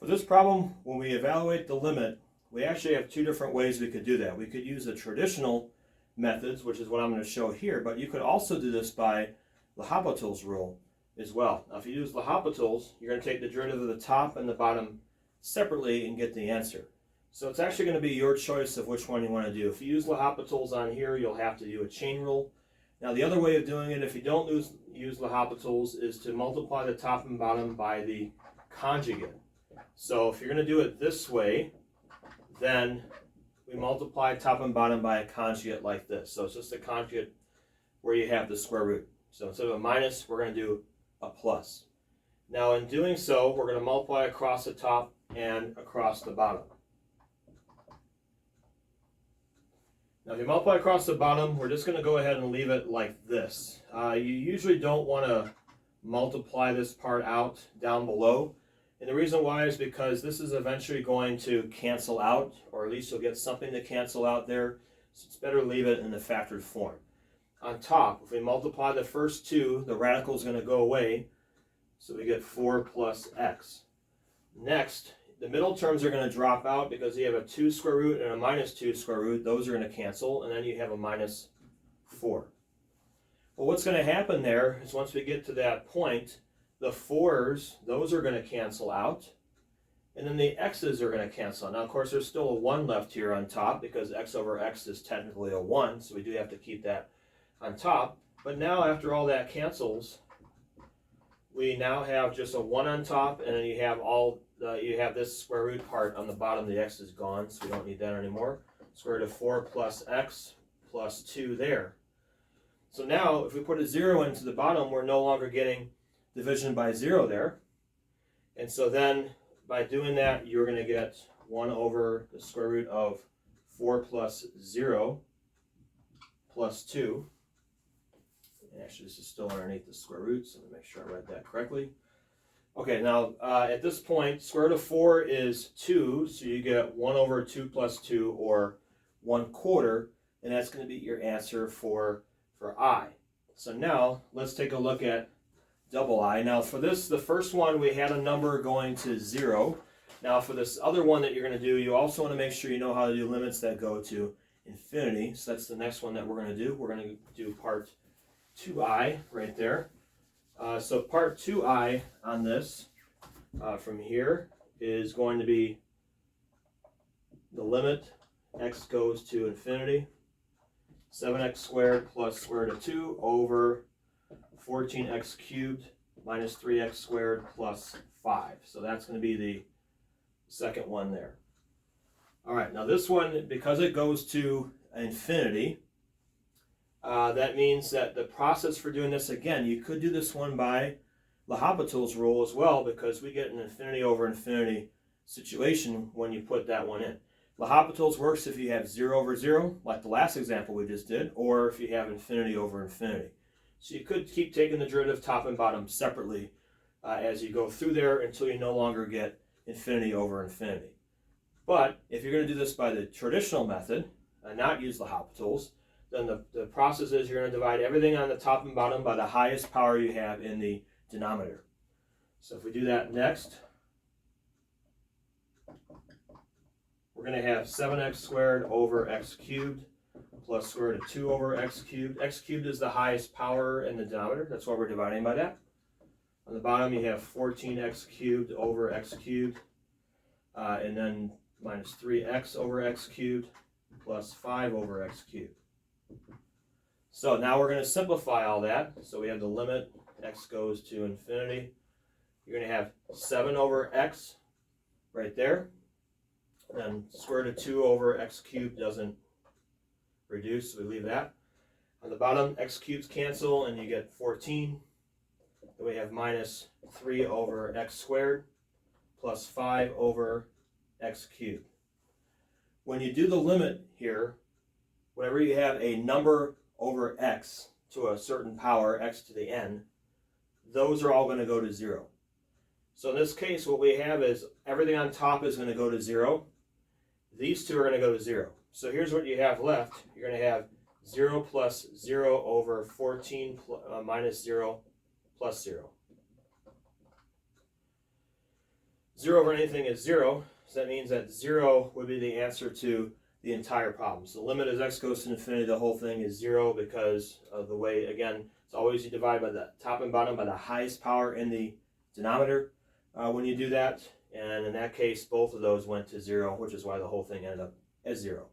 For this problem, when we evaluate the limit, we actually have two different ways we could do that. We could use the traditional methods, which is what I'm going to show here, but you could also do this by L'Hopital's rule as well. Now, if you use L'Hopital's, you're going to take the derivative of the top and the bottom separately and get the answer. So it's actually going to be your choice of which one you want to do. If you use L'Hopital's on here, you'll have to do a chain rule. Now, the other way of doing it, if you don't use L'Hopital's, is to multiply the top and bottom by the conjugate. So if you're going to do it this way, then we multiply top and bottom by a conjugate like this. So it's just a conjugate where you have the square root. So instead of a minus, we're going to do a plus. Now in doing so, we're going to multiply across the top and across the bottom. Now if you multiply across the bottom, we're just going to go ahead and leave it like this. You usually don't want to multiply this part out down below. And the reason why is because this is eventually going to cancel out, or at least you'll get something to cancel out there. So it's better to leave it in the factored form. On top, if we multiply the first two, the radical is going to go away. So we get 4 plus x. Next, the middle terms are going to drop out because you have a 2 square root and a minus 2 square root. Those are going to cancel, and then you have a minus 4. Well, what's going to happen there is once we get to that point, the 4's, those are going to cancel out, and then the x's are going to cancel. Now, of course, there's still a 1 left here on top because x over x is technically a 1, so we do have to keep that on top. But now, after all that cancels, we now have just a 1 on top, and then you have this square root part on the bottom. The x is gone, so we don't need that anymore. Square root of 4 plus x plus 2 there. So now, if we put a 0 into the bottom, we're no longer getting division by 0 there. And so then, by doing that, you're going to get 1 over the square root of 4 plus 0 plus 2. And actually, this is still underneath the square root, so let me make sure I read that correctly. Okay, now at this point, square root of 4 is 2, so you get 1 over 2 plus 2, or 1/4, and that's going to be your answer for I. So now, let's take a look at double I. Now for this, the first one, we had a number going to 0. Now for this other one that you're going to do, you also want to make sure you know how to do limits that go to infinity. So that's the next one that we're going to do. We're going to do part 2I right there. So part 2I on this from here is going to be the limit x goes to infinity, 7x squared plus square root of 2 over 14x cubed minus 3x squared plus 5. So that's going to be the second one there. All right, now this one, because it goes to infinity, that means that the process for doing this, again, you could do this one by L'Hopital's rule as well, because we get an infinity over infinity situation when you put that one in. L'Hopital's works if you have 0 over 0, like the last example we just did, or if you have infinity over infinity. So you could keep taking the derivative top and bottom separately as you go through there until you no longer get infinity over infinity. But if you're going to do this by the traditional method and not use L'Hopital's, then the process is you're going to divide everything on the top and bottom by the highest power you have in the denominator. So if we do that next, we're going to have 7x squared over x cubed plus square root of 2 over x cubed. X cubed is the highest power in the denominator. That's why we're dividing by that. On the bottom, you have 14x cubed over x cubed, and then minus 3x over x cubed plus 5 over x cubed. So now we're going to simplify all that. So we have the limit x goes to infinity. You're going to have 7 over x right there. And square root of 2 over x cubed doesn't reduce, so we leave that. On the bottom, x cubes cancel, and you get 14. Then we have minus 3 over x squared plus 5 over x cubed. When you do the limit here, whenever you have a number over x to a certain power, x to the n, those are all going to go to 0. So in this case, what we have is everything on top is going to go to 0. These two are going to go to 0. So here's what you have left. You're going to have 0 plus 0 over 14 minus 0 plus 0. 0 over anything is 0, so that means that 0 would be the answer to the entire problem. So the limit as x goes to infinity, the whole thing is 0 because of the way, again, it's always you divide by the top and bottom by the highest power in the denominator when you do that. And in that case, both of those went to 0, which is why the whole thing ended up as 0.